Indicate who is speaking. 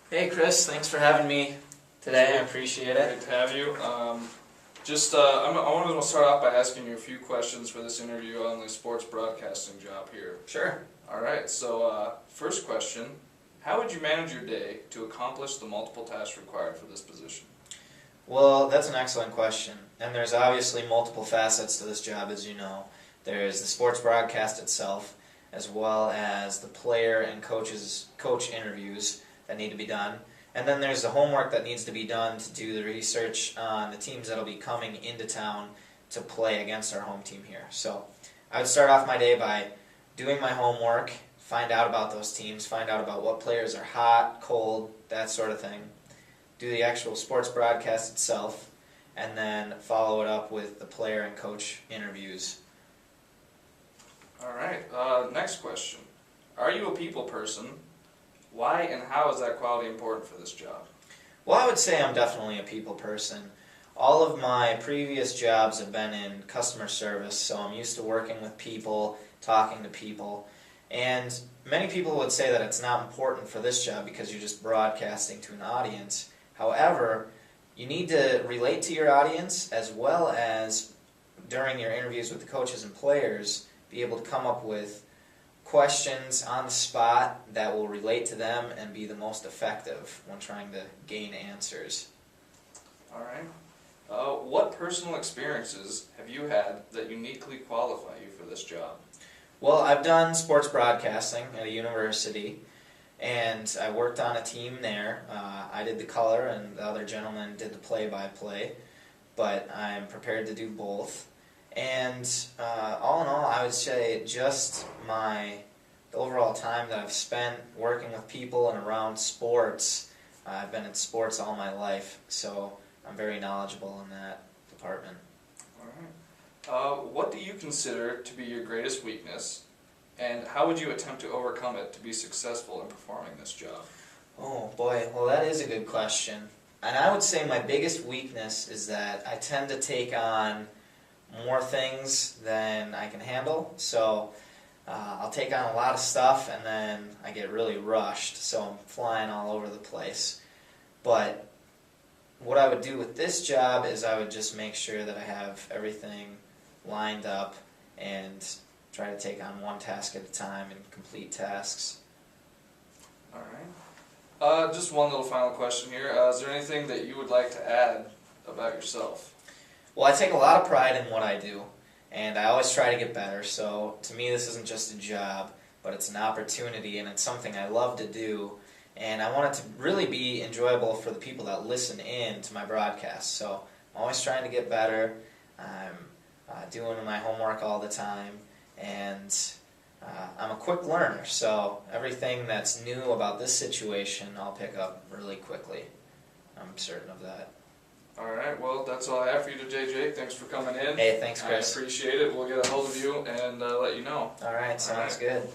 Speaker 1: Hey Chris, thanks for having me today. I appreciate it.
Speaker 2: Great to have you. I wanted to start off by asking you a few questions for this interview on the sports broadcasting job here.
Speaker 1: Sure.
Speaker 2: All right, so first question, how would you manage your day to accomplish the multiple tasks required for this position?
Speaker 1: Well, that's an excellent question. And there's obviously multiple facets to this job, as you know. There's the sports broadcast itself, as well as the player and coach interviews that need to be done. And then there's the homework that needs to be done to do the research on the teams that'll be coming into town to play against our home team here. So I would start off my day by doing my homework, find out about those teams, find out about what players are hot, cold, that sort of thing. Do the actual sports broadcast itself, and then follow it up with the player and coach interviews.
Speaker 2: All right, next question. Are you a people person? Why and how is that quality important for this job?
Speaker 1: Well, I would say I'm definitely a people person. All of my previous jobs have been in customer service, so I'm used to working with people, talking to people. And many people would say that it's not important for this job because you're just broadcasting to an audience. However, you need to relate to your audience as well as during your interviews with the coaches and players, be able to come up with questions on the spot that will relate to them and be the most effective when trying to gain answers.
Speaker 2: All right. What personal experiences have you had that uniquely qualify you for this job?
Speaker 1: Well, I've done sports broadcasting at a university, and I worked on a team there. I did the color, and the other gentleman did the play-by-play, but I'm prepared to do both. And all in all, I would say just the overall time that I've spent working with people and around sports. I've been in sports all my life, so I'm very knowledgeable in that department.
Speaker 2: All right. What do you consider to be your greatest weakness, and how would you attempt to overcome it to be successful in performing this job?
Speaker 1: Oh boy, well that is a good question. And I would say my biggest weakness is that I tend to take on more things than I can handle. So I'll take on a lot of stuff and then I get really rushed, so I'm flying all over the place. But what I would do with this job is I would just make sure that I have everything lined up and try to take on one task at a time and complete tasks.
Speaker 2: All right. Just one little final question here. Is there anything that you would like to add about yourself?
Speaker 1: Well, I take a lot of pride in what I do, and I always try to get better. So to me, this isn't just a job, but it's an opportunity, and it's something I love to do. And I want it to really be enjoyable for the people that listen in to my broadcast. So I'm always trying to get better. I'm doing my homework all the time, and I'm a quick learner. So everything that's new about this situation, I'll pick up really quickly. I'm certain of that.
Speaker 2: All right, well, that's all I have for you today, Jake. Thanks for coming in.
Speaker 1: Hey, thanks, Chris.
Speaker 2: I appreciate it. We'll get a hold of you and let you know.
Speaker 1: All right, sounds good.